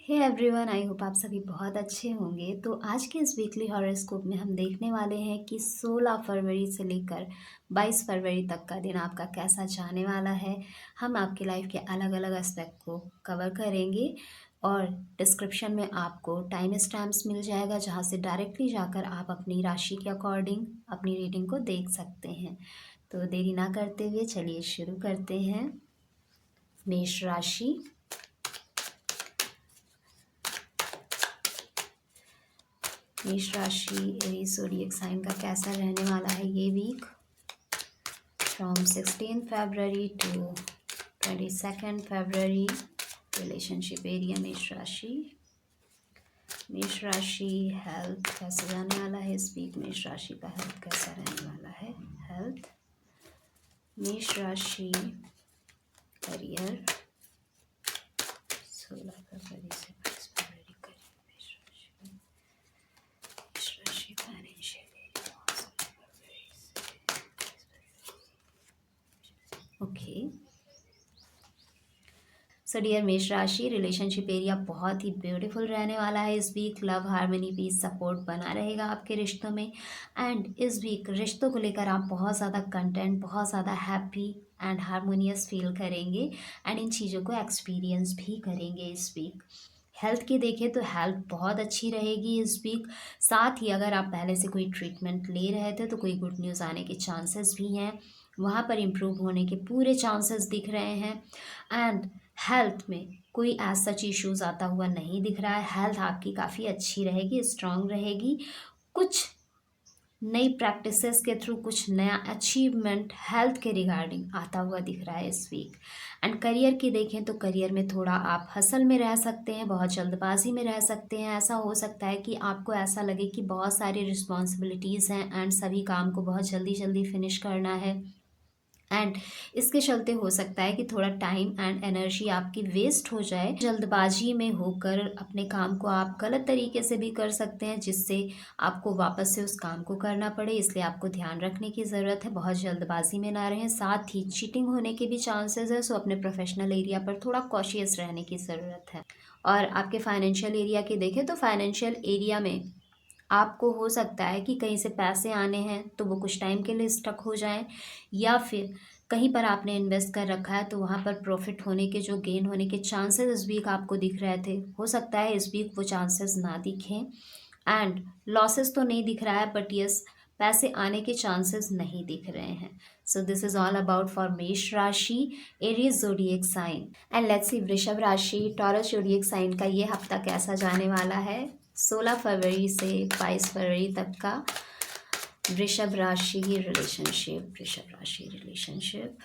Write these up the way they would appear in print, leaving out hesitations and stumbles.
Hey everyone, I hope आप सभी बहुत अच्छे होंगे। तो आज के इस वीकली हॉरोस्कोप में हम देखने वाले हैं कि 16 फरवरी से लेकर 22 फरवरी तक का दिन आपका कैसा जाने वाला है। हम आपकी लाइफ के अलग अलग एस्पेक्ट को कवर करेंगे और डिस्क्रिप्शन में आपको टाइम स्टैम्प्स मिल जाएगा, जहां से डायरेक्टली जाकर आप अपनी राशि के अकॉर्डिंग अपनी रीडिंग को देख सकते हैं। तो देरी ना करते हुए चलिए शुरू करते हैं। मेष राशि। मेष राशि एरीज ज़ोडिएक साइन का कैसा रहने वाला है ये week, from 16 February to 22 February. Relationship area मेष राशि। मेष राशि हेल्थ कैसा जाने वाला है इस वीक। मेष राशि का हेल्थ कैसा रहने वाला है। हेल्थ। मेष राशि करियर 16 फरवरी से 22 फरवरी करियर मेष राशि। मेष राशि फाइनेंशियल ओके। सो डियर मेष राशि, रिलेशनशिप एरिया बहुत ही ब्यूटीफुल रहने वाला है इस week. Love, harmony, peace, support बना रहेगा आपके रिश्तों में। एंड इस वीक रिश्तों को लेकर आप बहुत ज़्यादा कंटेंट, बहुत ज़्यादा हैप्पी एंड हारमोनियस फील करेंगे एंड इन चीज़ों को एक्सपीरियंस भी करेंगे इस वीक। हेल्थ की देखें तो हेल्थ बहुत अच्छी रहेगी इस वीक। साथ ही अगर आप पहले से कोई ट्रीटमेंट ले रहे थे तो कोई गुड न्यूज़ आने के चांसेस भी हैं, वहाँ पर इम्प्रूव होने के पूरे चांसेस दिख रहे हैं। एंड हेल्थ में कोई एज सच इश्यूज़ आता हुआ नहीं दिख रहा है। हेल्थ आपकी काफ़ी अच्छी रहेगी, स्ट्रांग रहेगी। कुछ नई प्रैक्टिसेस के थ्रू कुछ नया अचीवमेंट हेल्थ के रिगार्डिंग आता हुआ दिख रहा है इस वीक। एंड करियर की देखें तो करियर में थोड़ा आप हसल में रह सकते हैं, बहुत जल्दबाजी में रह सकते हैं। ऐसा हो सकता है कि आपको ऐसा लगे कि बहुत सारी रिस्पॉन्सिबिलिटीज़ हैं एंड सभी काम को बहुत जल्दी जल्दी फिनिश करना है। एंड इसके चलते हो सकता है कि थोड़ा टाइम एंड एनर्जी आपकी वेस्ट हो जाए। जल्दबाजी में होकर अपने काम को आप गलत तरीके से भी कर सकते हैं, जिससे आपको वापस से उस काम को करना पड़े। इसलिए आपको ध्यान रखने की ज़रूरत है, बहुत जल्दबाजी में ना रहें। साथ ही चीटिंग होने के भी चांसेस है, सो अपने प्रोफेशनल एरिया पर थोड़ा कॉशियस रहने की ज़रूरत है। और आपके फाइनेंशियल एरिया की देखें तो फाइनेंशियल एरिया में आपको हो सकता है कि कहीं से पैसे आने हैं तो वो कुछ टाइम के लिए स्टक हो जाएं, या फिर कहीं पर आपने इन्वेस्ट कर रखा है तो वहाँ पर प्रॉफिट होने के, जो गेन होने के चांसेस इस वीक आपको दिख रहे थे, हो सकता है इस वीक वो चांसेस ना दिखें। एंड लॉसेस तो नहीं दिख रहा है, बट यस, पैसे आने के चांसेस नहीं दिख रहे हैं। So this is all about for मेष राशि Aries zodiac sign. And let's see वृषभ राशि टॉरस ज़ोडिएक साइन का ये हफ्ता कैसा जाने वाला है 16 फरवरी से 22 फरवरी तक का। वृषभ राशि रिलेशनशिप, वृषभ राशि रिलेशनशिप,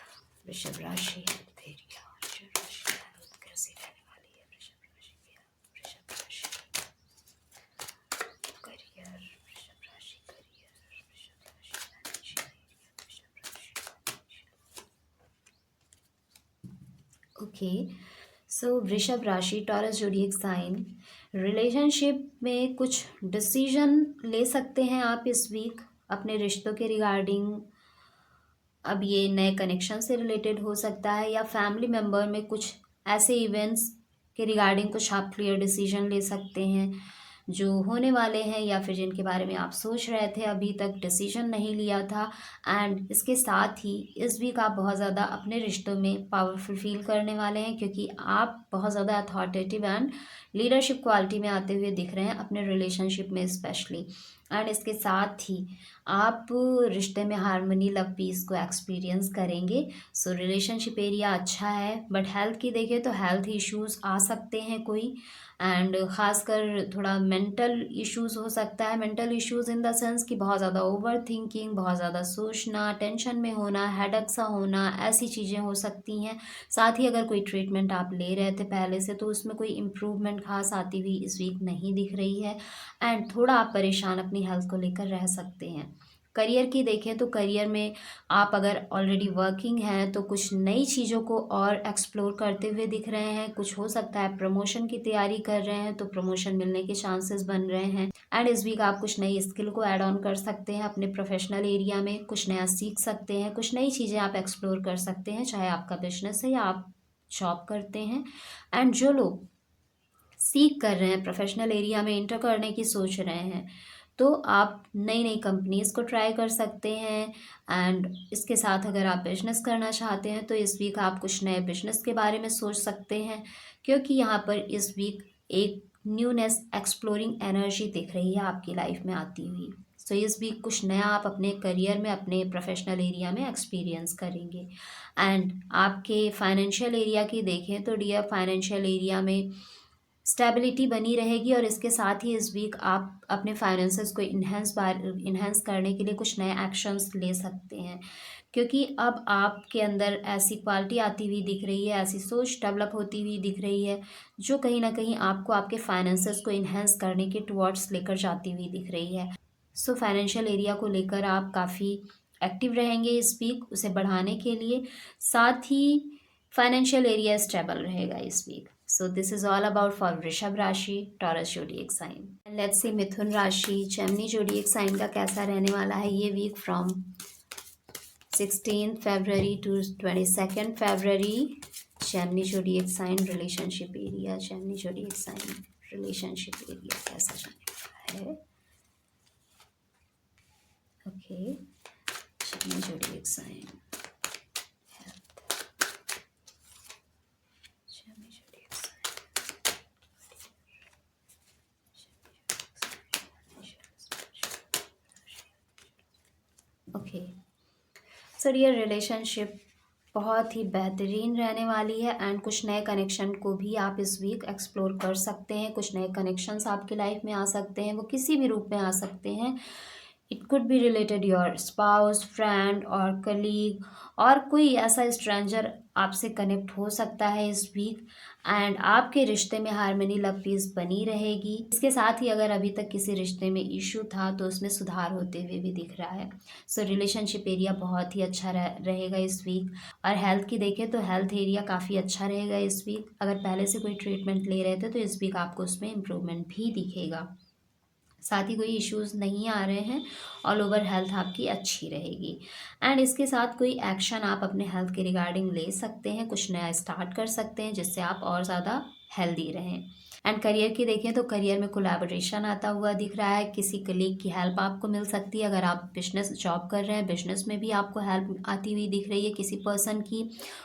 वृषभ राशि हेल्थ एरिया, वृषभ राशि हेल्थ कैसी रहने वाली है, वृषभ राशि की हेल्थ, वृषभ राशि करियर, वृषभ राशि करियर, वृषभ राशि फाइनेंशियल एरिया, वृषभ राशि ओके। सो वृषभ राशि टॉरस ज़ोडिएक साइन, रिलेशनशिप में कुछ डिसीजन ले सकते हैं आप इस वीक अपने रिश्तों के रिगार्डिंग। अब ये नए कनेक्शन से रिलेटेड हो सकता है, या फैमिली मेम्बर में कुछ ऐसे इवेंट्स के रिगार्डिंग कुछ आप क्लियर डिसीजन ले सकते हैं जो होने वाले हैं, या फिर जिनके बारे में आप सोच रहे थे अभी तक डिसीजन नहीं लिया था। एंड इसके साथ ही इस वीक आप बहुत ज़्यादा अपने रिश्तों में पावरफुल फील करने वाले हैं, क्योंकि आप बहुत ज़्यादा अथॉरिटेटिव एंड लीडरशिप क्वालिटी में आते हुए दिख रहे हैं अपने रिलेशनशिप में स्पेशली। एंड इसके साथ ही आप रिश्ते में हार्मनी, लव, पीस को एक्सपीरियंस करेंगे। सो रिलेशनशिप एरिया अच्छा है, बट हेल्थ की देखें तो हेल्थ इश्यूज आ सकते हैं कोई। एंड ख़ासकर थोड़ा मेंटल इश्यूज हो सकता है। Mental issues in the sense कि बहुत ज़्यादा ओवर थिंकिंग, बहुत ज़्यादा सोचना, टेंशन में होना, हेडेक सा होना, ऐसी चीज़ें हो सकती हैं। साथ ही अगर कोई ट्रीटमेंट आप ले रहे थे पहले से तो उसमें कोई इम्प्रूवमेंट खास आती हुई इस वीक नहीं दिख रही है। एंड थोड़ा आप परेशान अपनी हेल्थ को लेकर रह सकते हैं। करियर की देखें तो करियर में आप अगर ऑलरेडी वर्किंग हैं तो कुछ नई चीज़ों को और एक्सप्लोर करते हुए दिख रहे हैं। कुछ हो सकता है प्रमोशन की तैयारी कर रहे हैं तो प्रमोशन मिलने के चांसेस बन रहे हैं। एंड इस वीक आप कुछ नई स्किल को ऐड ऑन कर सकते हैं अपने प्रोफेशनल एरिया में, कुछ नया सीख सकते हैं, कुछ नई चीज़ें आप एक्सप्लोर कर सकते हैं, चाहे आपका बिजनेस है या आप जॉब करते हैं। एंड जो लोग सीख कर रहे हैं, प्रोफेशनल एरिया में इंटर करने की सोच रहे हैं, तो आप नई नई कंपनीज़ को ट्राई कर सकते हैं। एंड इसके साथ अगर आप बिजनेस करना चाहते हैं तो इस वीक आप कुछ नए बिजनेस के बारे में सोच सकते हैं, क्योंकि यहाँ पर इस वीक एक न्यूनेस, एक्सप्लोरिंग एनर्जी दिख रही है आपकी लाइफ में आती हुई। सो इस वीक कुछ नया आप अपने करियर में, अपने प्रोफेशनल एरिया में एक्सपीरियंस करेंगे। एंड आपके फाइनेंशियल एरिया की देखें तो डियर, फाइनेंशियल एरिया में स्टेबिलिटी बनी रहेगी, और इसके साथ ही इस वीक आप अपने फाइनेंसेस को इन्हेंस करने के लिए कुछ नए एक्शंस ले सकते हैं, क्योंकि अब आपके अंदर ऐसी क्वालिटी आती हुई दिख रही है, ऐसी सोच डेवलप होती हुई दिख रही है, जो कहीं ना कहीं आपको आपके फाइनेंसेस को इन्हेंस करने के टुवर्ड्स लेकर जाती हुई दिख रही है। सो फाइनेंशियल एरिया को लेकर आप काफ़ी एक्टिव रहेंगे इस वीक, उसे बढ़ाने के लिए। साथ ही फाइनेंशियल एरिया स्टेबल रहेगा इस week. So this is all about for वृषभ राशि, Taurus zodiac sign. Let's see मिथुन राशि, जेमिनी जोडिएक साइन का कैसा रहने वाला है ये week from 16 February to 22 February। Gemini zodiac sign relationship area, Gemini zodiac sign relationship area कैसा जाने वाला है? Okay, Gemini zodiac sign okay. So ये रिलेशनशिप बहुत ही बेहतरीन रहने वाली है, एंड कुछ नए कनेक्शन को भी आप इस वीक एक्सप्लोर कर सकते हैं। कुछ नए कनेक्शंस आपकी लाइफ में आ सकते हैं, वो किसी भी रूप में आ सकते हैं। It could be related your spouse, friend और कलीग, और कोई ऐसा स्ट्रेंजर आपसे कनेक्ट हो सकता है इस वीक। एंड आपके रिश्ते में हार्मनी, लव, पीस बनी रहेगी। इसके साथ ही अगर अभी तक किसी रिश्ते में इशू था तो उसमें सुधार होते हुए भी दिख रहा है। सो रिलेशनशिप एरिया बहुत ही अच्छा रहेगा इस वीक। और हेल्थ की देखें तो हेल्थ एरिया काफ़ी अच्छा रहेगा इस वीक। अगर पहले से कोई ट्रीटमेंट ले रहे थे तो इस वीक आपको उसमें इम्प्रूवमेंट भी दिखेगा। साथ ही कोई इश्यूज़ नहीं आ रहे हैं, ऑल ओवर हेल्थ आपकी अच्छी रहेगी। एंड इसके साथ कोई एक्शन आप अपने हेल्थ के रिगार्डिंग ले सकते हैं, कुछ नया स्टार्ट कर सकते हैं, जिससे आप और ज़्यादा हेल्दी रहें। एंड करियर की देखें तो करियर में कोलैबोरेशन आता हुआ दिख रहा है, किसी कलीग की हेल्प आपको मिल सकती है। अगर आप बिजनेस जॉब कर रहे हैं, बिजनेस में भी आपको हेल्प आती हुई दिख रही है किसी पर्सन की।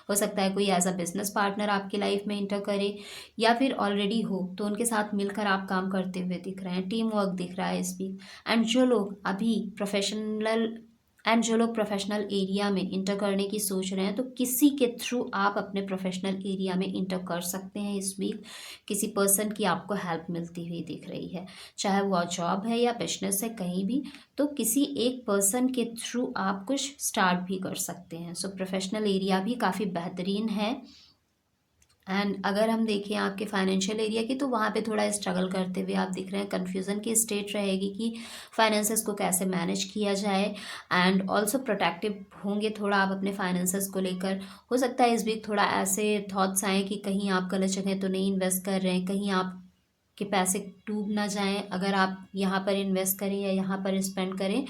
हो सकता है कोई एज अ बिजनेस पार्टनर आपकी लाइफ में इंटर करे, या फिर ऑलरेडी हो तो उनके साथ मिलकर आप काम करते हुए दिख रहे हैं, टीम वर्क दिख रहा है इस वीक। एंड जो लोग प्रोफेशनल एरिया में इंटर करने की सोच रहे हैं, तो किसी के थ्रू आप अपने प्रोफेशनल एरिया में इंटर कर सकते हैं इस वीक। किसी पर्सन की आपको हेल्प मिलती हुई दिख रही है, चाहे वो जॉब है या बिजनेस है, कहीं भी, तो किसी एक पर्सन के थ्रू आप कुछ स्टार्ट भी कर सकते हैं। सो प्रोफेशनल एरिया भी काफ़ी बेहतरीन है। एंड अगर हम देखें आपके फाइनेंशियल एरिया की, तो वहाँ पे थोड़ा स्ट्रगल करते हुए आप दिख रहे हैं, कन्फ्यूज़न की स्टेट रहेगी कि फाइनेंसेस को कैसे मैनेज किया जाए। एंड ऑल्सो प्रोटेक्टिव होंगे थोड़ा आप अपने फाइनेंसेस को लेकर। हो सकता है इस वीक थोड़ा ऐसे थॉट्स आएँ कि कहीं आप गलत जगह तो नहीं इन्वेस्ट कर रहे हैं, कहीं आप के पैसे डूब ना जाएं अगर आप यहाँ पर इन्वेस्ट करें या यहाँ पर स्पेंड करें,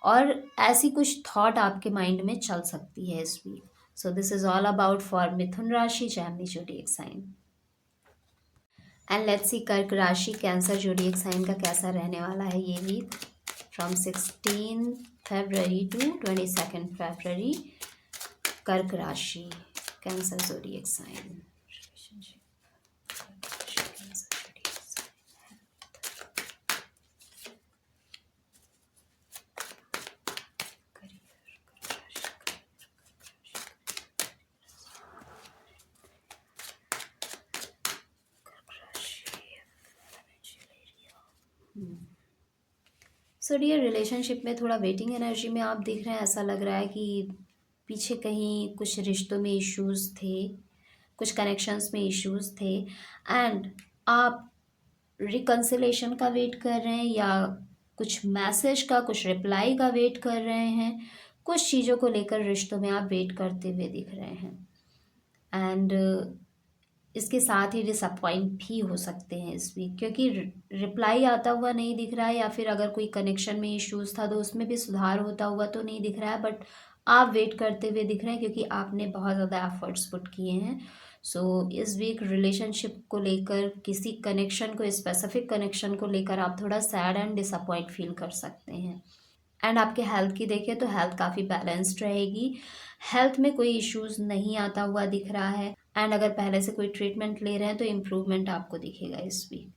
और ऐसी कुछ थॉट आपके माइंड में चल सकती है इस week. So this is all about for मिथुन राशि, Gemini zodiac sign। And let's see कर्क राशि, कैंसर जोडिएक साइन का कैसा रहने वाला है ये week from 16 February to 22 February। Kark राशि, Cancer zodiac sign. So dear, relationship में थोड़ा वेटिंग एनर्जी में आप दिख रहे हैं। ऐसा लग रहा है कि पीछे कहीं कुछ रिश्तों में इश्यूज़ थे, कुछ कनेक्शंस में इश्यूज़ थे, एंड आप रिकन्सिलेशन का वेट कर रहे हैं, या कुछ मैसेज का, कुछ रिप्लाई का वेट कर रहे हैं। कुछ चीज़ों को लेकर रिश्तों में आप वेट करते हुए दिख रहे हैं। एंड इसके साथ ही डिसअपॉइंट भी हो सकते हैं इस वीक, क्योंकि रिप्लाई आता हुआ नहीं दिख रहा है, या फिर अगर कोई कनेक्शन में इश्यूज़ था तो उसमें भी सुधार होता हुआ तो नहीं दिख रहा है। बट आप वेट करते हुए दिख रहे हैं, क्योंकि आपने बहुत ज़्यादा एफर्ट्स पुट किए हैं। सो इस वीक रिलेशनशिप को लेकर, किसी कनेक्शन को, स्पेसिफिक कनेक्शन को लेकर आप थोड़ा सैड एंड डिसअपॉइंट फील कर सकते हैं। एंड आपके हेल्थ की देखें तो हेल्थ काफ़ी बैलेंस्ड रहेगी, हेल्थ में कोई इश्यूज नहीं आता हुआ दिख रहा है। एंड अगर पहले से कोई ट्रीटमेंट ले रहे हैं तो इम्प्रूवमेंट आपको दिखेगा इस वीक।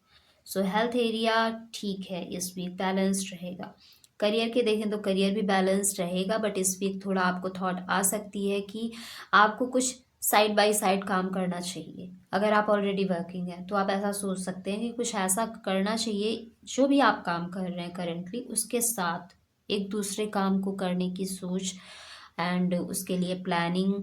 सो हेल्थ एरिया ठीक है, इस वीक बैलेंस्ड रहेगा। करियर के देखें तो करियर भी बैलेंस्ड रहेगा, बट इस वीक थोड़ा आपको थॉट आ सकती है कि आपको कुछ साइड बाय साइड काम करना चाहिए। अगर आप ऑलरेडी वर्किंग हैं तो आप ऐसा सोच सकते हैं कि कुछ ऐसा करना चाहिए जो भी आप काम कर रहे हैं करेंटली, उसके साथ एक दूसरे काम को करने की सोच एंड उसके लिए प्लानिंग,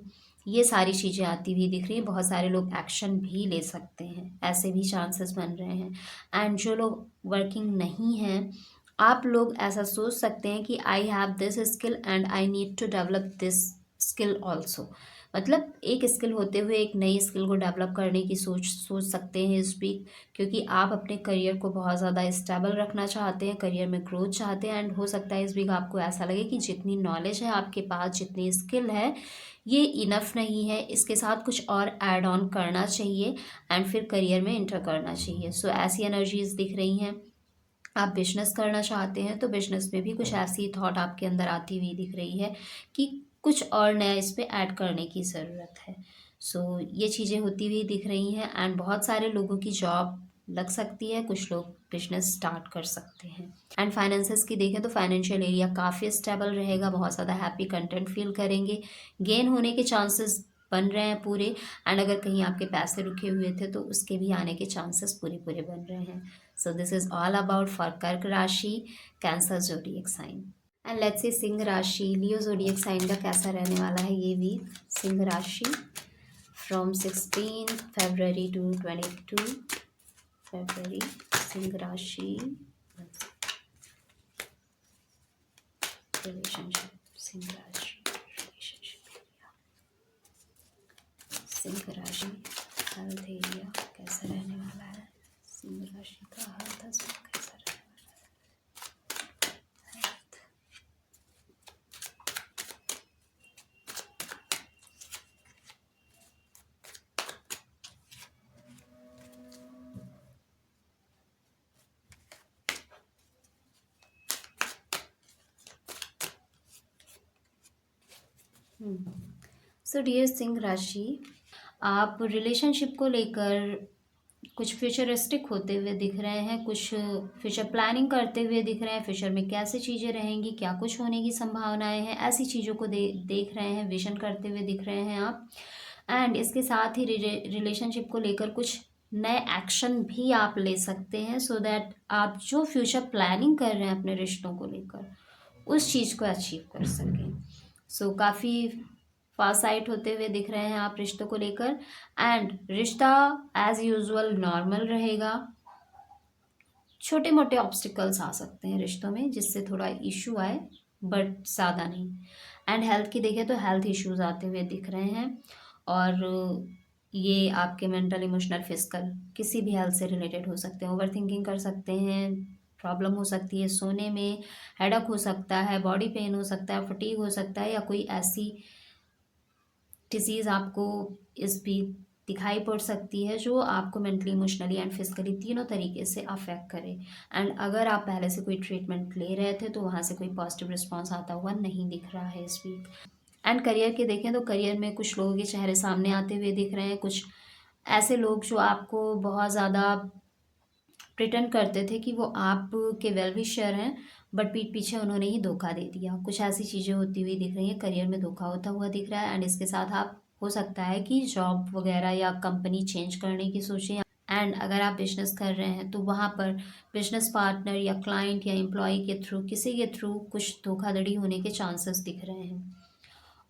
ये सारी चीज़ें आती हुई दिख रही हैं। बहुत सारे लोग एक्शन भी ले सकते हैं, ऐसे भी चांसेस बन रहे हैं। एंड जो लोग वर्किंग नहीं हैं, आप लोग ऐसा सोच सकते हैं कि I have this skill and I need to develop this skill also. मतलब एक स्किल होते हुए एक नई स्किल को डेवलप करने की सोच सोच सकते हैं इस वीक, क्योंकि आप अपने करियर को बहुत ज़्यादा स्टेबल रखना चाहते हैं, करियर में ग्रोथ चाहते हैं। एंड हो सकता है इस वीक आपको ऐसा लगे कि जितनी नॉलेज है आपके पास, जितनी स्किल है, ये इनफ नहीं है, इसके साथ कुछ और ऐड ऑन करना चाहिए एंड फिर करियर में इंटर करना चाहिए। सो ऐसी एनर्जीज दिख रही हैं। आप बिजनेस करना चाहते हैं तो बिजनेस में भी कुछ ऐसी थॉट आपके अंदर आती हुई दिख रही है कि कुछ और नया इस पे ऐड करने की ज़रूरत है। सो ये चीज़ें होती हुई दिख रही हैं। एंड बहुत सारे लोगों की जॉब लग सकती है, कुछ लोग बिजनेस स्टार्ट कर सकते हैं। एंड फाइनेंसेस की देखें तो फाइनेंशियल एरिया काफ़ी स्टेबल रहेगा, बहुत ज़्यादा हैप्पी कंटेंट फील करेंगे, गेन होने के चांसेस बन रहे हैं पूरे। एंड अगर कहीं आपके पैसे रुके हुए थे तो उसके भी आने के चांसेस पूरे पूरे बन रहे हैं। So this is all about for Kark राशि, Cancer zodiac sign. And let's see Singh राशि, लियो जोडिएक साइन का कैसा रहने वाला है ये वीक। सिंह राशि फ्रॉम 16 फरवरी टू 22 फरवरी। सिंह राशि रिलेशनशिप, सिंह राशि रिलेशनशिप, सिंह राशि हेल्थ एरिया कैसा रहने वाला है। सिंह राशि का हेल्थ एस्पेक्ट कैसा रहने वाला है। हेल्थ, सो डियर सिंह राशि, आप रिलेशनशिप को लेकर कुछ फ्यूचरिस्टिक होते हुए दिख रहे हैं, कुछ फ्यूचर प्लानिंग करते हुए दिख रहे हैं। फ्यूचर में कैसे चीज़ें रहेंगी, क्या कुछ होने की संभावनाएं हैं, ऐसी चीज़ों को देख रहे हैं, विजन करते हुए दिख रहे हैं आप। एंड इसके साथ ही रिलेशनशिप को लेकर कुछ नए एक्शन भी आप ले सकते हैं, सो दैट आप जो फ्यूचर प्लानिंग कर रहे हैं अपने रिश्तों को लेकर, उस चीज़ को अचीव कर सकें। सो काफ़ी फास्ट साइट होते हुए दिख रहे हैं आप रिश्तों को लेकर। एंड रिश्ता एज यूजुअल नॉर्मल रहेगा, छोटे मोटे ऑब्स्टिकल्स आ सकते हैं रिश्तों में जिससे थोड़ा इशू आए, बट ज़्यादा नहीं। एंड हेल्थ की देखें तो हेल्थ इश्यूज आते हुए दिख रहे हैं, और ये आपके मेंटल, इमोशनल, फिजिकल किसी भी हेल्थ से रिलेटेड हो सकते हैं। ओवर थिंकिंग कर सकते हैं, प्रॉब्लम हो सकती है सोने में, हेडक हो सकता है, बॉडी पेन हो सकता है, फटीग हो सकता है, या कोई ऐसी डिजीज़ आपको इस भी दिखाई पड़ सकती है जो आपको मेंटली, इमोशनली एंड फिजिकली तीनों तरीके से अफेक्ट करे। एंड अगर आप पहले से कोई ट्रीटमेंट ले रहे थे तो वहाँ से कोई पॉजिटिव रिस्पॉन्स आता हुआ नहीं दिख रहा है इस वीक। एंड करियर के देखें तो करियर में कुछ लोगों के चेहरे सामने आते हुए दिख रहे हैं, कुछ ऐसे लोग जो आपको बहुत ज़्यादा प्रिटेंड करते थे कि वो आपके वेल विशर हैं, बट पीठ पीछे उन्होंने ही धोखा दे दिया। कुछ ऐसी चीज़ें होती हुई दिख रही हैं, करियर में धोखा होता हुआ दिख रहा है। एंड इसके साथ आप हो सकता है कि जॉब वगैरह या कंपनी चेंज करने की सोचें। एंड अगर आप बिजनेस कर रहे हैं तो वहाँ पर बिजनेस पार्टनर या क्लाइंट या एम्प्लॉय के थ्रू, किसी के थ्रू कुछ धोखाधड़ी होने के चांसेस दिख रहे हैं।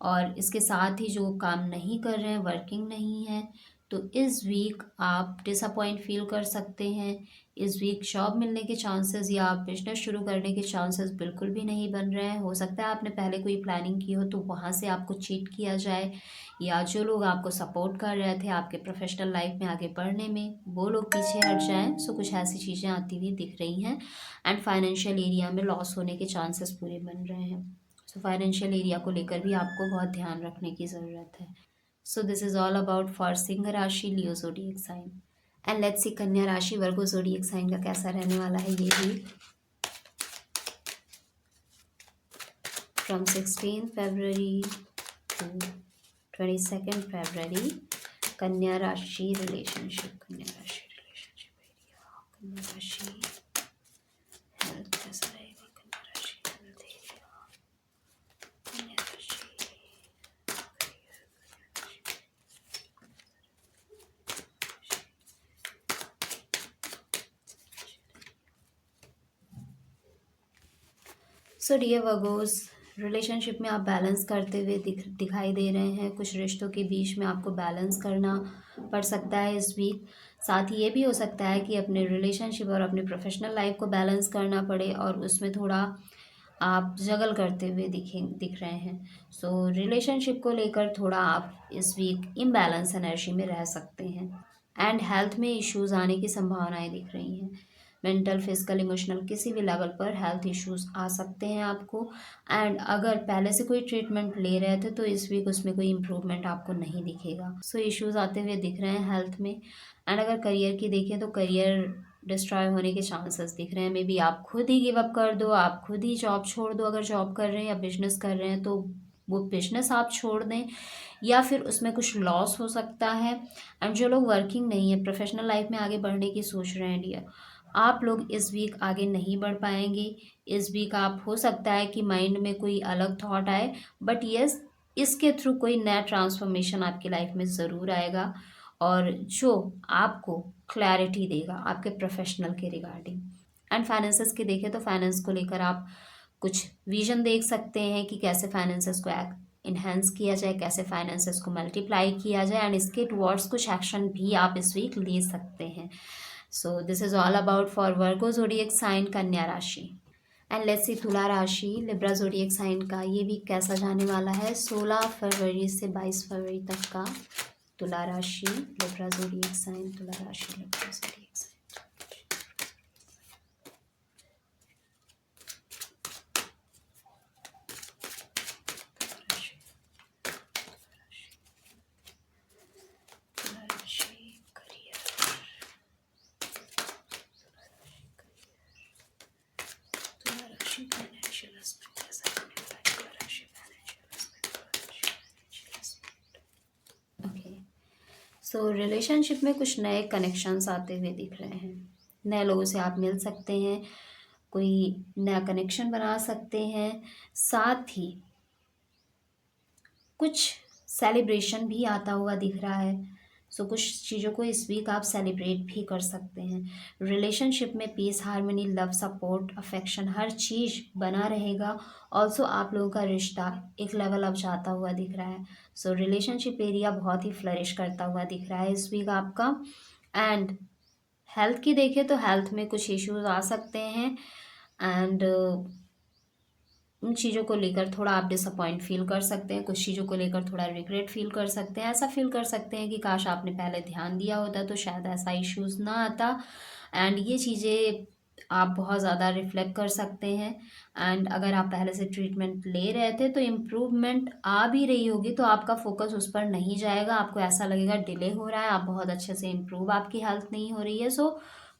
और इसके साथ ही जो काम नहीं कर रहे हैं, वर्किंग नहीं है, तो इस वीक आप डिसअपॉइंट फील कर सकते हैं। इस वीक जॉब मिलने के चांसेस या बिजनेस शुरू करने के चांसेस बिल्कुल भी नहीं बन रहे हैं। हो सकता है आपने पहले कोई प्लानिंग की हो तो वहाँ से आपको चीट किया जाए, या जो लोग आपको सपोर्ट कर रहे थे आपके प्रोफेशनल लाइफ में आगे बढ़ने में, वो लोग पीछे हट जाएं। सो कुछ ऐसी चीज़ें आती हुई दिख रही हैं। एंड फाइनेंशियल एरिया में लॉस होने के चांसेस पूरे बन रहे हैं। सो फाइनेंशियल एरिया को लेकर भी आपको बहुत ध्यान रखने की ज़रूरत है। So this is all about for Singh राशि, Leo zodiac sign. And let's see Kanya राशि, वर्गो ज़ोडिएक साइन का कैसा रहने वाला है ये भी फ्रॉम 16 फरवरी टू 22 फरवरी। कन्या राशि रिलेशनशिप, कन्या राशि रिलेशनशिप एरिया, कन्या राशि हेल्थ कैसा रहेगा, कन्या राशि हेल्थ एरिया, कन्या राशि सो डियर वर्गोस, रिलेशनशिप में आप बैलेंस करते हुए दिखाई दे रहे हैं। कुछ रिश्तों के बीच में आपको बैलेंस करना पड़ सकता है इस वीक। साथ ही ये भी हो सकता है कि अपने रिलेशनशिप और अपने प्रोफेशनल लाइफ को बैलेंस करना पड़े और उसमें थोड़ा आप जगल करते हुए दिख रहे हैं। सो रिलेशनशिप को लेकर थोड़ा आप इस वीक इम्बैलेंस एनर्जी में रह सकते हैं। एंड हेल्थ में इश्यूज आने की संभावनाएं दिख रही हैं। मेंटल, फिजिकल, इमोशनल किसी भी लेवल पर हेल्थ इश्यूज आ सकते हैं आपको। एंड अगर पहले से कोई ट्रीटमेंट ले रहे थे तो इस वीक उसमें कोई इम्प्रूवमेंट आपको नहीं दिखेगा। सो इश्यूज आते हुए दिख रहे हैं हेल्थ में। एंड अगर करियर की देखें तो करियर डिस्ट्रॉय होने के चांसेस दिख रहे हैं। मे बी आप खुद ही गिव अप कर दो, आप खुद ही जॉब छोड़ दो। अगर जॉब कर रहे हैं या बिजनेस कर रहे हैं तो वो बिजनेस आप छोड़ दें, या फिर उसमें कुछ लॉस हो सकता है। एंड जो लोग वर्किंग नहीं है, प्रोफेशनल लाइफ में आगे बढ़ने की सोच रहे हैं डियर, आप लोग इस वीक आगे नहीं बढ़ पाएंगे। इस वीक आप हो सकता है कि माइंड में कोई अलग थॉट आए, बट यस, इसके थ्रू कोई नया ट्रांसफॉर्मेशन आपकी लाइफ में ज़रूर आएगा और जो आपको क्लैरिटी देगा आपके प्रोफेशनल के रिगार्डिंग। एंड फाइनेंसेस की देखें तो फाइनेंस को लेकर आप कुछ विजन देख सकते हैं कि कैसे फाइनेंसेस को इन्हेंस किया जाए, कैसे फाइनेंसेस को मल्टीप्लाई किया जाए। एंड इसके टुवर्ड्स कुछ एक्शन भी आप इस वीक ले सकते हैं। So this is all about for Virgo zodiac sign, कन्या राशि। एंड लेट्स सी तुला राशि, लिब्रा ज़ोडिएक साइन का ये वीक कैसा जाने वाला है 16 फरवरी से 22 फरवरी तक का। तुला राशि, लिब्रा ज़ोडिएक साइन, तुला राशि, लिब्रा ज़ोडिएक साइन। सो रिलेशनशिप में कुछ नए कनेक्शंस आते हुए दिख रहे हैं। नए लोगों से आप मिल सकते हैं, कोई नया कनेक्शन बना सकते हैं। साथ ही कुछ सेलिब्रेशन भी आता हुआ दिख रहा है। सो कुछ चीज़ों को इस वीक आप सेलिब्रेट भी कर सकते हैं। रिलेशनशिप में peace, harmony, love, support, affection हर चीज़ बना रहेगा। ऑल्सो आप लोगों का रिश्ता एक लेवल अप जाता हुआ दिख रहा है। सो रिलेशनशिप एरिया बहुत ही फ्लरिश करता हुआ दिख रहा है इस वीक आपका। एंड हेल्थ की देखें तो हेल्थ में कुछ इश्यूज आ सकते हैं। एंड उन चीज़ों को लेकर थोड़ा आप डिसअपॉइंट फील कर सकते हैं, कुछ चीज़ों को लेकर थोड़ा रिग्रेट फील कर सकते हैं। ऐसा फील कर सकते हैं कि काश आपने पहले ध्यान दिया होता तो शायद ऐसा इश्यूज़ ना आता। एंड ये चीज़ें आप बहुत ज़्यादा रिफ्लेक्ट कर सकते हैं। एंड अगर आप पहले से ट्रीटमेंट ले रहे थे तो इम्प्रूवमेंट आ भी रही होगी तो आपका फोकस उस पर नहीं जाएगा। आपको ऐसा लगेगा डिले हो रहा है, आप बहुत अच्छे से इम्प्रूव आपकी हेल्थ नहीं हो रही है। सो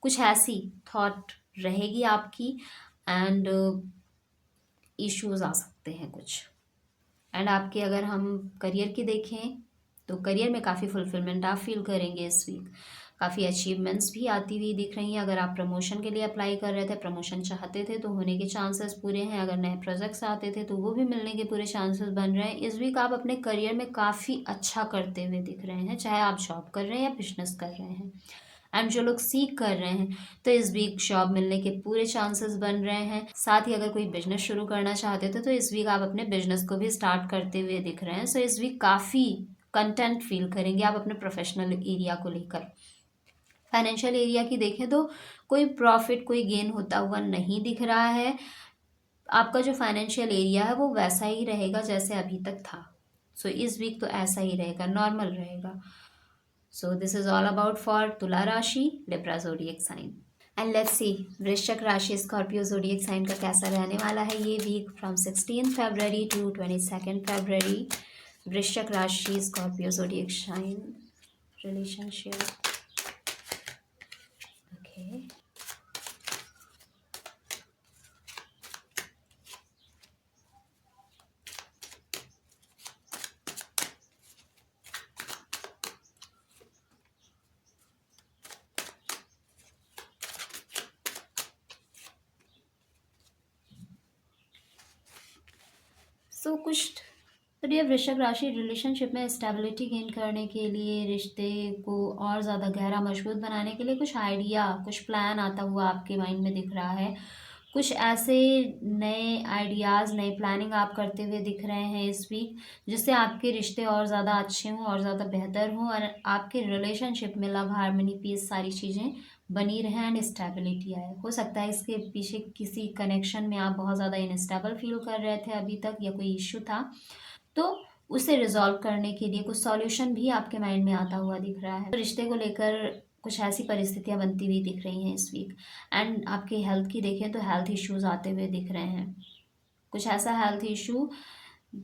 कुछ ऐसी थॉट रहेगी आपकी। एंड इश्यूज आ सकते हैं कुछ। एंड आपके अगर हम करियर की देखें तो करियर में काफ़ी फुलफिलमेंट आप फील करेंगे इस वीक। काफ़ी अचीवमेंट्स भी आती हुई दिख रही हैं। अगर आप प्रमोशन के लिए अप्लाई कर रहे थे, प्रमोशन चाहते थे तो होने के चांसेस पूरे हैं। अगर नए प्रोजेक्ट्स आते थे तो वो भी मिलने के पूरे चांसेस बन रहे हैं। इस वीक आप अपने करियर में काफ़ी अच्छा करते हुए दिख रहे हैं, चाहे आप जॉब कर रहे हैं या बिजनेस कर रहे हैं। एंड जो लोग सीख कर रहे हैं तो इस वीक जॉब मिलने के पूरे चांसेस बन रहे हैं। साथ ही अगर कोई बिजनेस शुरू करना चाहते थे तो इस वीक आप अपने बिजनेस को भी स्टार्ट करते हुए दिख रहे हैं। सो इस वीक काफ़ी कंटेंट फील करेंगे आप अपने प्रोफेशनल एरिया को लेकर। फाइनेंशियल एरिया की देखें तो कोई प्रॉफिट, कोई गेन होता हुआ नहीं दिख रहा है। आपका जो फाइनेंशियल एरिया है वो वैसा ही रहेगा जैसे अभी तक था। सो इस वीक तो ऐसा ही रहेगा, नॉर्मल रहेगा। So this is all about for तुला राशि, Libra zodiac sign. And let's see वृश्चिक राशि, स्कॉर्पियो ज़ोडिएक साइन का कैसा रहने वाला है ये week from 16 February to 22 February. Vrishchik राशि, Scorpio zodiac sign, relationship. Okay, so कुछ तो ये वृश्चिक राशि रिलेशनशिप में स्टेबिलिटी गेन करने के लिए, रिश्ते को और ज़्यादा गहरा मजबूत बनाने के लिए कुछ आइडिया, कुछ प्लान आता हुआ आपके माइंड में दिख रहा है। कुछ ऐसे नए आइडियाज़, नई प्लानिंग आप करते हुए दिख रहे हैं इस वीक, जिससे आपके रिश्ते और ज़्यादा अच्छे हों और ज़्यादा बेहतर हों, और आपके रिलेशनशिप में लव, हार्मनी, पीस सारी चीज़ें बनी रहें एंड स्टेबिलिटी आए। हो सकता है इसके पीछे किसी कनेक्शन में आप बहुत ज़्यादा इनस्टेबल फील कर रहे थे अभी तक, या कोई इश्यू था, तो उसे रिजॉल्व करने के लिए कुछ सॉल्यूशन भी आपके माइंड में आता हुआ दिख रहा है। तो रिश्ते को लेकर कुछ ऐसी परिस्थितियां बनती हुई दिख रही हैं इस वीक। एंड आपके हेल्थ की देखें तो हेल्थ इश्यूज आते हुए दिख रहे हैं। कुछ ऐसा हेल्थ इशू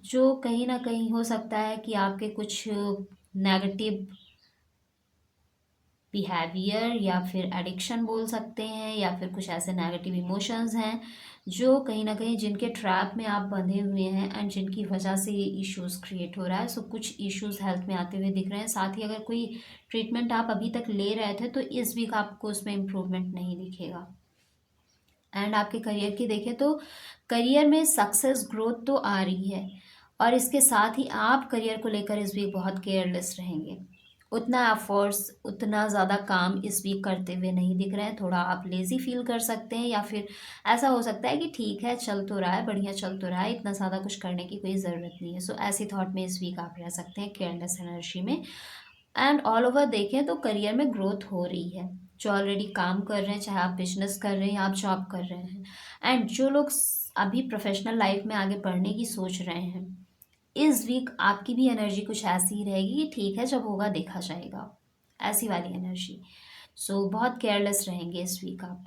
जो कहीं ना कहीं हो सकता है कि आपके कुछ नेगेटिव बिहेवियर या फिर एडिक्शन बोल सकते हैं, या फिर कुछ ऐसे नेगेटिव इमोशंस हैं जो कहीं ना कहीं जिनके ट्रैप में आप बंधे हुए हैं एंड जिनकी वजह से ये इश्यूज क्रिएट हो रहा है। सो कुछ इश्यूज हेल्थ में आते हुए दिख रहे हैं। साथ ही अगर कोई ट्रीटमेंट आप अभी तक ले रहे थे तो इस वीक आपको उसमें इम्प्रूवमेंट नहीं दिखेगा। एंड आपके करियर की देखें तो करियर में सक्सेस, ग्रोथ तो आ रही है, और इसके साथ ही आप करियर को लेकर इस वीक बहुत केयरलेस रहेंगे। उतना एफर्ट्स, उतना ज़्यादा काम इस वीक करते हुए नहीं दिख रहे हैं। थोड़ा आप लेज़ी फील कर सकते हैं, या फिर ऐसा हो सकता है कि ठीक है, चल तो रहा है, बढ़िया चल तो रहा है, इतना ज़्यादा कुछ करने की कोई ज़रूरत नहीं है। सो ऐसी थॉट में इस वीक आप रह सकते हैं, केयरलेस एनर्जी में। एंड ऑल ओवर देखें तो करियर में ग्रोथ हो रही है। जो ऑलरेडी काम कर रहे हैं, चाहे आप बिजनेस कर रहे हैं या आप जॉब कर रहे हैं, एंड जो लोग अभी प्रोफेशनल लाइफ में आगे बढ़ने की सोच रहे हैं, इस वीक आपकी भी एनर्जी कुछ ऐसी ही रहेगी कि ठीक है, जब होगा देखा जाएगा, ऐसी वाली एनर्जी। सो बहुत केयरलेस रहेंगे इस वीक आप।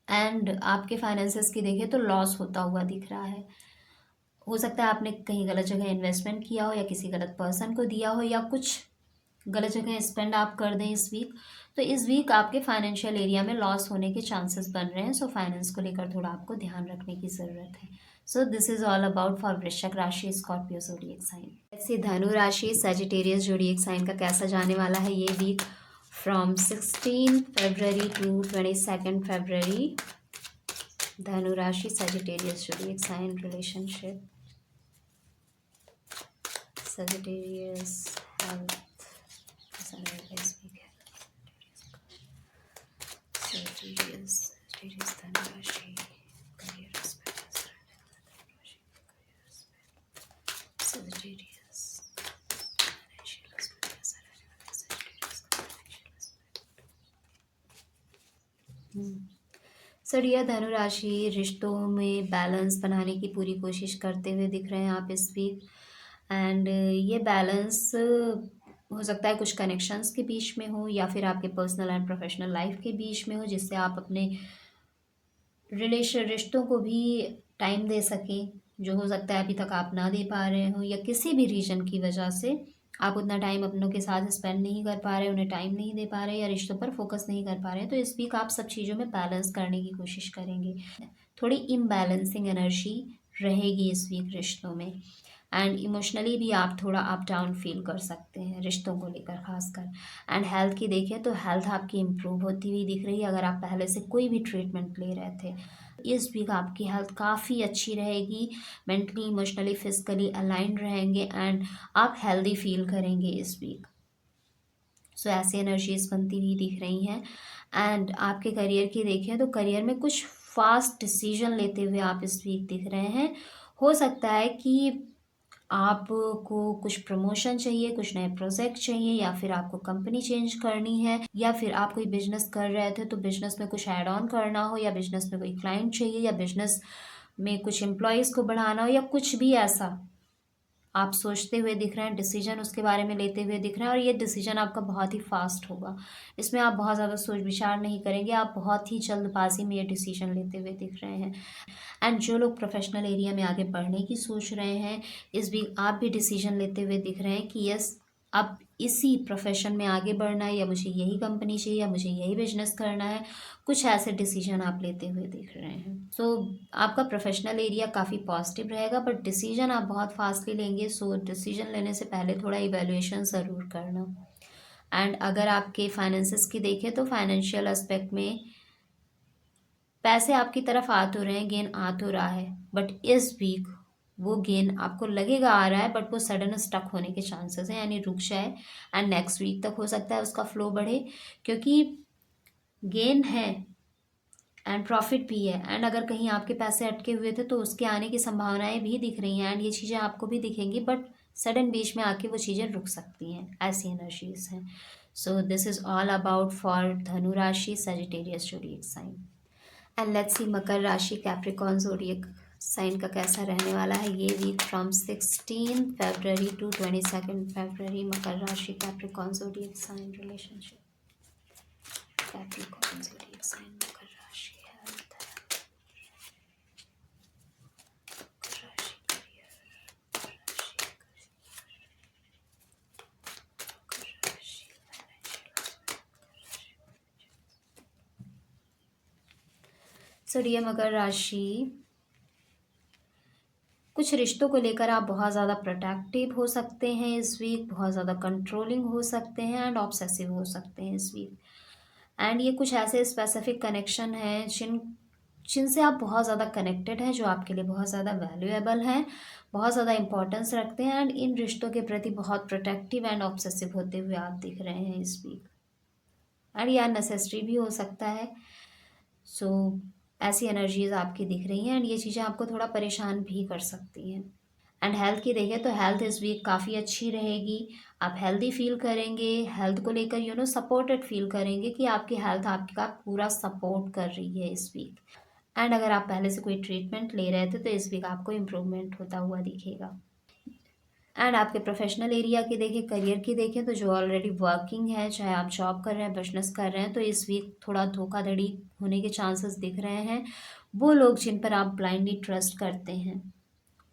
एंड आपके फाइनेंसेस की देखें तो लॉस होता हुआ दिख रहा है। हो सकता है आपने कहीं गलत जगह इन्वेस्टमेंट किया हो, या किसी गलत पर्सन को दिया हो, या कुछ गलत जगह स्पेंड आप कर दें इस वीक। तो इस वीक आपके फाइनेंशियल एरिया में लॉस होने के चांसेस बन रहे हैं। सो फाइनेंस को लेकर थोड़ा आपको ध्यान रखने की ज़रूरत है। So this is all about for वृश्चिक राशि, स्कॉर्पियो ज़ोडिएक साइन। ऐसे धनु राशि, सजिटेरियस ज़ोडिएक साइन का कैसा जाने वाला है ये वीक, फ्रॉम 16 फरवरी टू 22 फरवरी। धनु राशि, Sagittarius zodiac sign, relationship, Sagittarius, health, this week. Sagittarius, Sagittarius, धनुराशि, career aspect, Sagittarius, financial aspect, कैसा रहने वाला है Sagittarius का financial aspect? सर, धनुराशि रिश्तों में बैलेंस बनाने की पूरी कोशिश करते हुए दिख रहे हैं आप इस वीक। एंड ये बैलेंस हो सकता है कुछ कनेक्शंस के बीच में हो, या फिर आपके पर्सनल एंड प्रोफेशनल लाइफ के बीच में हो, जिससे आप अपने रिश्तों को भी टाइम दे सकें, जो हो सकता है अभी तक आप ना दे पा रहे हो, या किसी भी रीज़न की वजह से आप उतना टाइम अपनों के साथ स्पेंड नहीं कर पा रहे, उन्हें टाइम नहीं दे पा रहे, या रिश्तों पर फोकस नहीं कर पा रहे। तो इस वीक आप सब चीज़ों में बैलेंस करने की कोशिश करेंगे। थोड़ी इम्बैलेंसिंग एनर्जी रहेगी इस वीक रिश्तों में। एंड इमोशनली भी आप थोड़ा अप डाउन फील कर सकते हैं रिश्तों को लेकर खासकर। एंड हेल्थ की देखें तो हेल्थ आपकी इम्प्रूव होती हुई दिख रही है। अगर आप पहले से कोई भी ट्रीटमेंट ले रहे थे, इस वीक आपकी हेल्थ काफ़ी अच्छी रहेगी। मेंटली, इमोशनली, फिजिकली अलाइंड रहेंगे, एंड आप हेल्दी फील करेंगे इस वीक। सो ऐसी एनर्जीज बनती हुई दिख रही हैं। एंड आपके करियर की देखें तो करियर में कुछ फास्ट डिसीजन लेते हुए आप इस वीक दिख रहे हैं। हो सकता है कि आपको कुछ प्रमोशन चाहिए, कुछ नए प्रोजेक्ट चाहिए, या फिर आपको कंपनी चेंज करनी है, या फिर आप कोई बिजनेस कर रहे थे तो बिजनेस में कुछ ऐड ऑन करना हो, या बिजनेस में कोई क्लाइंट चाहिए, या बिजनेस में कुछ एम्प्लॉयज़ को बढ़ाना हो, या कुछ भी ऐसा आप सोचते हुए दिख रहे हैं, डिसीजन उसके बारे में लेते हुए दिख रहे हैं, और ये डिसीजन आपका बहुत ही फास्ट होगा। इसमें आप बहुत ज़्यादा सोच विचार नहीं करेंगे, आप बहुत ही जल्दबाजी में ये डिसीजन लेते हुए दिख रहे हैं। एंड जो लोग प्रोफेशनल एरिया में आगे बढ़ने की सोच रहे हैं, इस भी आप भी डिसीजन लेते हुए दिख रहे हैं कि यस, अब इसी प्रोफेशन में आगे बढ़ना है, या मुझे यही कंपनी चाहिए, या मुझे यही बिजनेस करना है। कुछ ऐसे डिसीजन आप लेते हुए दिख रहे हैं। सो आपका प्रोफेशनल एरिया काफ़ी पॉजिटिव रहेगा, बट डिसीजन आप बहुत फास्टली लेंगे। सो डिसीजन लेने से पहले थोड़ा इवेल्युएशन ज़रूर करना। एंड अगर आपके फाइनेंसेस की देखें तो फाइनेंशियल एस्पेक्ट में पैसे आपकी तरफ आ तो रहे हैं, गेन आ तो रहा है, बट इस वीक वो गेन आपको लगेगा आ रहा है, बट वो सडन स्टक होने के चांसेस हैं, यानी रुक जाए। एंड नेक्स्ट वीक तक हो सकता है उसका फ्लो बढ़े, क्योंकि गेन है एंड प्रॉफिट भी है। एंड अगर कहीं आपके पैसे अटके हुए थे तो उसके आने की संभावनाएं भी दिख रही हैं, एंड ये चीज़ें आपको भी दिखेंगी, बट सडन बीच में आके वो चीज़ें रुक सकती हैं। ऐसी एनर्जीज हैं। So this is all about for Dhanu राशि, Sagittarius zodiac sign. And let's see Makar राशि, कैप्रिकॉर्न जोडिएक साइन का कैसा रहने वाला है ये week from 16 February to 22 February. Makar राशि, Capricorn zodiac sign, relationship. Capricorn zodiac sign, Makar राशि, हेल्थ, मकर राशि, करियर, मकर राशि, फाइनेंशियल। सो डियर मकर राशि, कुछ रिश्तों को लेकर आप बहुत ज़्यादा प्रोटेक्टिव हो सकते हैं इस वीक, बहुत ज़्यादा कंट्रोलिंग हो सकते हैं, एंड ऑब्सेसिव हो सकते हैं इस वीक। एंड ये कुछ ऐसे स्पेसिफिक कनेक्शन हैं जिनसे आप बहुत ज़्यादा कनेक्टेड हैं, जो आपके लिए बहुत ज़्यादा वैल्यूएबल हैं, बहुत ज़्यादा इंपॉर्टेंस रखते हैं, एंड इन रिश्तों के प्रति बहुत प्रोटेक्टिव एंड ऑब्सेसिव होते हुए आप दिख रहे हैं इस वीक। एंड ये अननेसेसरी भी हो सकता है। सो ऐसी एनर्जीज आपकी दिख रही हैं, एंड ये चीज़ें आपको थोड़ा परेशान भी कर सकती हैं। एंड हेल्थ की देखें तो हेल्थ इस वीक काफ़ी अच्छी रहेगी। आप हेल्दी फील करेंगे, हेल्थ को लेकर सपोर्टेड फील करेंगे कि आपकी हेल्थ आपका पूरा सपोर्ट कर रही है इस वीक। एंड अगर आप पहले से कोई ट्रीटमेंट ले रहे थे तो इस वीक आपको इम्प्रूवमेंट होता हुआ दिखेगा। एंड आपके प्रोफेशनल एरिया की देखें, करियर की देखें तो जो ऑलरेडी वर्किंग है, चाहे आप जॉब कर रहे हैं, बिजनेस कर रहे हैं, तो इस वीक थोड़ा धोखाधड़ी होने के चांसेस दिख रहे हैं। वो लोग जिन पर आप ब्लाइंडली ट्रस्ट करते हैं,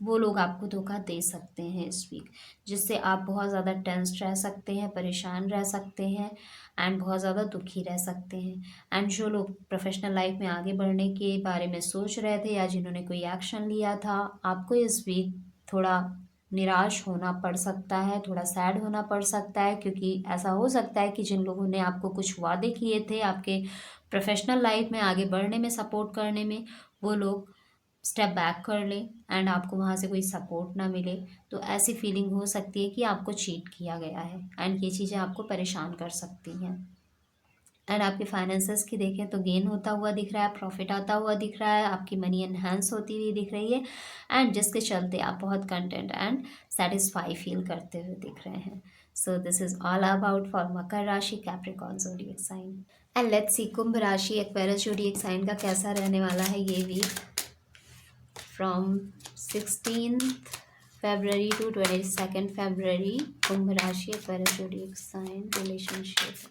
वो लोग आपको धोखा दे सकते हैं इस वीक, जिससे आप बहुत ज़्यादा टेंस्ड रह सकते हैं, परेशान रह सकते हैं, एंड बहुत ज़्यादा दुखी रह सकते हैं। एंड जो लोग प्रोफेशनल लाइफ में आगे बढ़ने के बारे में सोच रहे थे, या जिन्होंने कोई एक्शन लिया था, आपको इस वीक थोड़ा निराश होना पड़ सकता है, थोड़ा सैड होना पड़ सकता है, क्योंकि ऐसा हो सकता है कि जिन लोगों ने आपको कुछ वादे किए थे आपके प्रोफेशनल लाइफ में आगे बढ़ने में, सपोर्ट करने में, वो लोग स्टेप बैक कर लें, एंड आपको वहाँ से कोई सपोर्ट ना मिले। तो ऐसी फीलिंग हो सकती है कि आपको चीट किया गया है, एंड ये चीज़ें आपको परेशान कर सकती हैं। एंड आपके फाइनेंसेस की देखें तो गेन होता हुआ दिख रहा है, प्रॉफिट आता हुआ दिख रहा है, आपकी मनी एनहांस होती हुई दिख रही है, एंड जिसके चलते आप बहुत कंटेंट एंड सेटिस्फाई फील करते हुए दिख रहे हैं। So this is all about for Makar राशि, Capricorn zodiac sign. And let's see Kumbh राशि, एक्वेरियस ज़ोडिएक साइन का कैसा रहने वाला है ये week from 16th February to 22nd February। कुंभ राशि, Aquarius zodiac sign, relationship,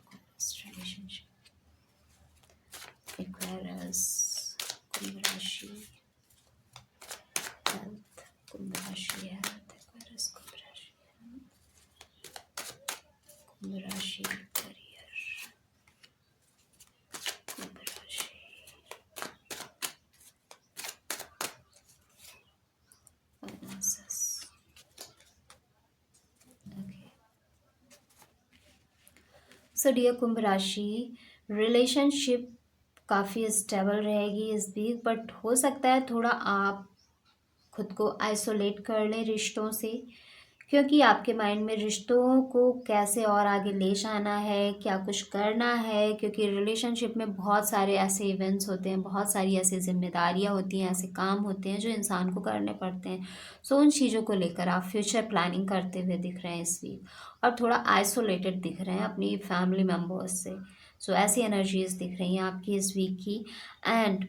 Aquarius, कुंभ राशि, हेल्थ, कुंभ राशि, हेल्थ, Aquarius, कुंभ राशि, कुंभ राशि, करियर, कुंभ राशि, फाइनेंसेस। ओके, सो डियर कुंभ राशि, रिलेशनशिप काफ़ी स्टेबल रहेगी इस वीक, बट हो सकता है थोड़ा आप खुद को आइसोलेट कर लें रिश्तों से, क्योंकि आपके माइंड में रिश्तों को कैसे और आगे ले जाना है, क्या कुछ करना है, क्योंकि रिलेशनशिप में बहुत सारे ऐसे इवेंट्स होते हैं, बहुत सारी ऐसी जिम्मेदारियां होती हैं, ऐसे काम होते हैं जो इंसान को करने पड़ते हैं। सो उन चीज़ों को लेकर आप फ्यूचर प्लानिंग करते हुए दिख रहे हैं इस वीक, और थोड़ा आइसोलेटेड दिख रहे हैं अपनी फैमिली मेम्बर्स से। सो ऐसी एनर्जीज दिख रही हैं आपकी इस वीक की। एंड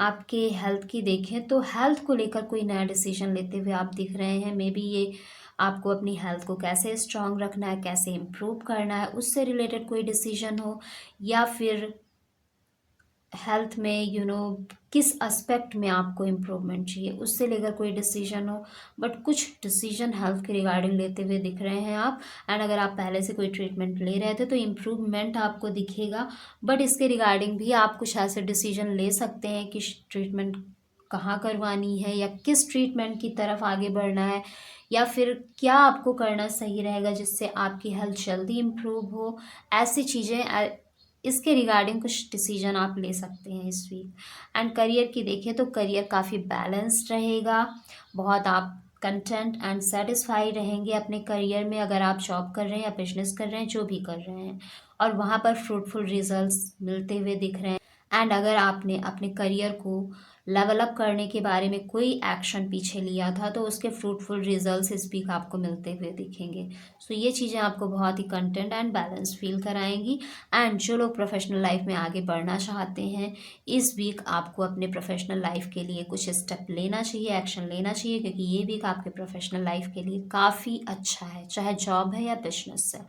आपके हेल्थ की देखें तो हेल्थ को लेकर कोई नया डिसीजन लेते हुए आप दिख रहे हैं। मे बी ये आपको अपनी हेल्थ को कैसे स्ट्रांग रखना है, कैसे इम्प्रूव करना है, उससे रिलेटेड कोई डिसीजन हो, या फिर हेल्थ में किस एस्पेक्ट में आपको इम्प्रूवमेंट चाहिए उससे लेकर कोई डिसीजन हो। बट कुछ डिसीजन हेल्थ के रिगार्डिंग लेते हुए दिख रहे हैं आप। एंड अगर आप पहले से कोई ट्रीटमेंट ले रहे थे तो इम्प्रूवमेंट आपको दिखेगा। बट इसके रिगार्डिंग भी आप कुछ ऐसे डिसीजन ले सकते हैं कि ट्रीटमेंट कहाँ करवानी है, या किस ट्रीटमेंट की तरफ आगे बढ़ना है, या फिर क्या आपको करना सही रहेगा जिससे आपकी हेल्थ जल्दी इम्प्रूव हो। ऐसी चीज़ें इसके रिगार्डिंग कुछ डिसीजन आप ले सकते हैं इस वीक। एंड करियर की देखें तो करियर काफ़ी बैलेंस्ड रहेगा। बहुत आप कंटेंट एंड सेटिस्फाई रहेंगे अपने करियर में, अगर आप जॉब कर रहे हैं या बिजनेस कर रहे हैं, जो भी कर रहे हैं, और वहाँ पर फ्रूटफुल रिजल्ट्स मिलते हुए दिख रहे हैं। एंड अगर आपने अपने करियर को लेवल अप करने के बारे में कोई एक्शन पीछे लिया था तो उसके फ्रूटफुल रिजल्ट्स इस वीक आपको मिलते हुए दिखेंगे। सो ये चीज़ें आपको बहुत ही कंटेंट एंड बैलेंस फील कराएंगी। एंड जो लोग प्रोफेशनल लाइफ में आगे बढ़ना चाहते हैं, इस वीक आपको अपने प्रोफेशनल लाइफ के लिए कुछ स्टेप लेना चाहिए, एक्शन लेना चाहिए, क्योंकि ये वीक आपके प्रोफेशनल लाइफ के लिए काफ़ी अच्छा है, चाहे जॉब है या बिजनेस है।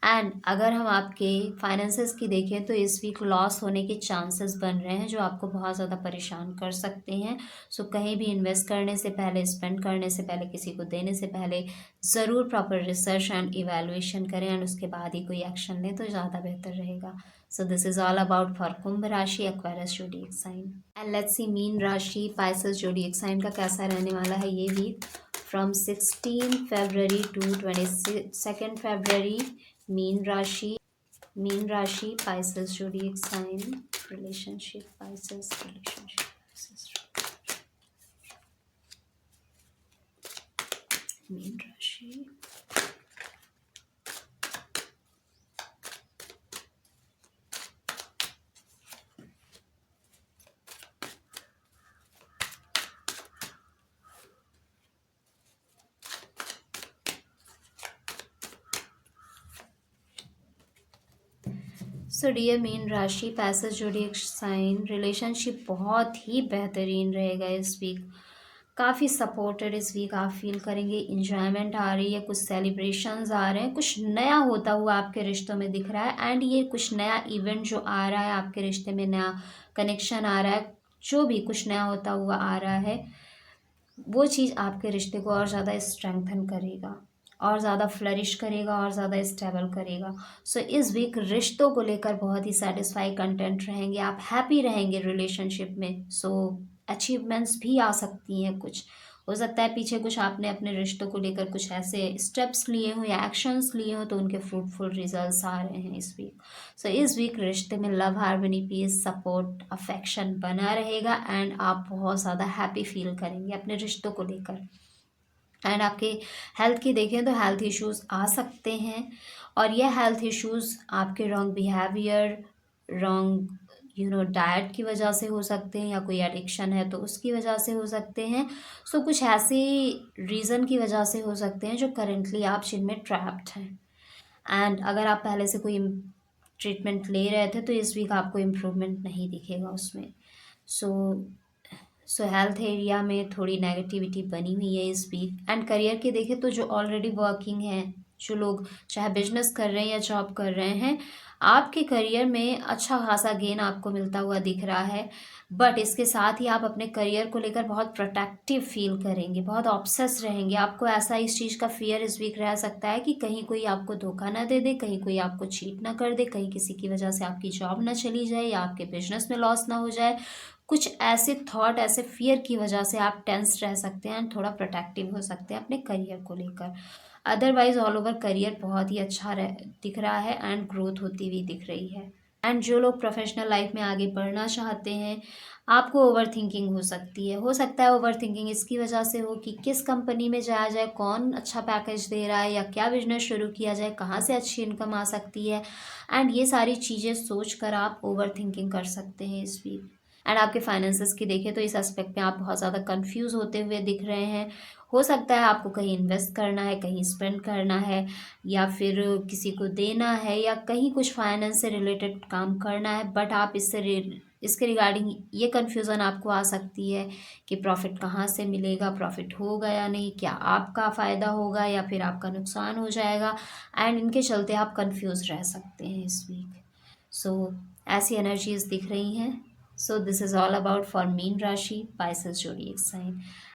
एंड अगर हम आपके फाइनेंसेस की देखें तो इस वीक लॉस होने के चांसेस बन रहे हैं, जो आपको बहुत ज़्यादा परेशान कर सकते हैं। सो कहीं भी इन्वेस्ट करने से पहले, स्पेंड करने से पहले, किसी को देने से पहले ज़रूर प्रॉपर रिसर्च एंड इवैल्यूएशन करें, एंड उसके बाद ही कोई एक्शन लें तो ज़्यादा बेहतर रहेगा। So this is all about for Kumbh राशि, Aquarius zodiac sign. And let's see Meen राशि, पाइसेस ज़ोडिएक साइन का कैसा रहने वाला है ये week from 16 February to 22 February. Meen राशि, Pisces zodiac sign, relationship, Pisces relationship, Pisces Meen राशि। सो डियर मीन राशि, पैसेज ज़ोडिएक साइन, रिलेशनशिप बहुत ही बेहतरीन रहेगा इस वीक। काफ़ी सपोर्टेड इस वीक आप फील करेंगे, इंजॉयमेंट आ रही है, कुछ सेलिब्रेशंस आ रहे हैं, कुछ नया होता हुआ आपके रिश्तों में दिख रहा है। एंड ये कुछ नया इवेंट जो आ रहा है आपके रिश्ते में, नया कनेक्शन आ रहा है, जो भी कुछ नया होता हुआ आ रहा है, वो चीज़ आपके रिश्ते को और ज़्यादा स्ट्रेंथन करेगा, और ज़्यादा फ्लरिश करेगा, और ज़्यादा स्टेबल करेगा। सो इस वीक रिश्तों को लेकर बहुत ही सेटिस्फाई कंटेंट रहेंगे, आप हैप्पी रहेंगे रिलेशनशिप में। सो अचीवमेंट्स भी आ सकती हैं, कुछ हो सकता है पीछे कुछ आपने अपने रिश्तों को लेकर कुछ ऐसे स्टेप्स लिए हों या एक्शंस लिए हों, तो उनके फ्रूटफुल रिजल्ट्स आ रहे हैं इस वीक। सो इस वीक रिश्ते में love, harmony, peace, support, affection बना रहेगा, एंड आप बहुत ज़्यादा हैप्पी फील करेंगे अपने रिश्तों को लेकर। एंड आपके हेल्थ की देखें तो हेल्थ इश्यूज़ आ सकते हैं, और यह हेल्थ इश्यूज़ आपके रॉन्ग बिहेवियर, रॉन्ग डाइट की वजह से हो सकते हैं, या कोई एडिक्शन है तो उसकी वजह से हो सकते हैं। सो कुछ ऐसी रीज़न की वजह से हो सकते हैं जो करेंटली आप जिनमें ट्रैप्ड हैं। एंड अगर आप पहले से कोई ट्रीटमेंट ले रहे थे तो इस वीक आपको इम्प्रूवमेंट नहीं दिखेगा उसमें। सो हेल्थ एरिया में थोड़ी नेगेटिविटी बनी हुई है इस वीक। एंड करियर के देखें तो जो ऑलरेडी वर्किंग हैं, जो लोग चाहे बिजनेस कर रहे हैं या जॉब कर रहे हैं, आपके करियर में अच्छा खासा गेन आपको मिलता हुआ दिख रहा है। बट इसके साथ ही आप अपने करियर को लेकर बहुत प्रोटेक्टिव फील करेंगे, बहुत ऑब्सेस रहेंगे। आपको ऐसा इस चीज़ का फियर इस वीक रह सकता है कि कहीं कोई आपको धोखा ना दे दे, कहीं कोई आपको चीट ना कर दे, कहीं किसी की वजह से आपकी जॉब ना चली जाए, या आपके बिजनेस में लॉस ना हो जाए। कुछ ऐसे थॉट, ऐसे फियर की वजह से आप टेंस रह सकते हैं, एंड थोड़ा प्रोटेक्टिव हो सकते हैं अपने करियर को लेकर। अदरवाइज ऑल ओवर करियर बहुत ही अच्छा दिख रहा है, एंड ग्रोथ होती हुई दिख रही है। एंड जो लोग प्रोफेशनल लाइफ में आगे बढ़ना चाहते हैं, आपको ओवर थिंकिंग हो सकती है। हो सकता है ओवर थिंकिंग इसकी वजह से हो कि किस कंपनी में जाया जाए, कौन अच्छा पैकेज दे रहा है, या क्या बिजनेस शुरू किया जाए, कहाँ से अच्छी इनकम आ सकती है। एंड ये सारी चीज़ें सोच कर आप ओवर थिंकिंग कर सकते हैं इस वीक। एंड आपके फाइनेंसेस की देखें तो इस एस्पेक्ट में आप बहुत ज़्यादा कंफ्यूज होते हुए दिख रहे हैं। हो सकता है आपको कहीं इन्वेस्ट करना है, कहीं स्पेंड करना है, या फिर किसी को देना है, या कहीं कुछ फाइनेंस से रिलेटेड काम करना है, बट आप इसके रिगार्डिंग ये कन्फ्यूज़न आपको आ सकती है कि प्रॉफ़िट कहाँ से मिलेगा, प्रॉफ़िट होगा या नहीं, क्या आपका फ़ायदा होगा या फिर आपका नुकसान हो जाएगा, एंड इनके चलते आप कन्फ्यूज़ रह सकते हैं इस वीक। सो ऐसी एनर्जीज़ दिख रही हैं। So this is all about for mean राशि, पाइसेस ज़ोडिएक साइन।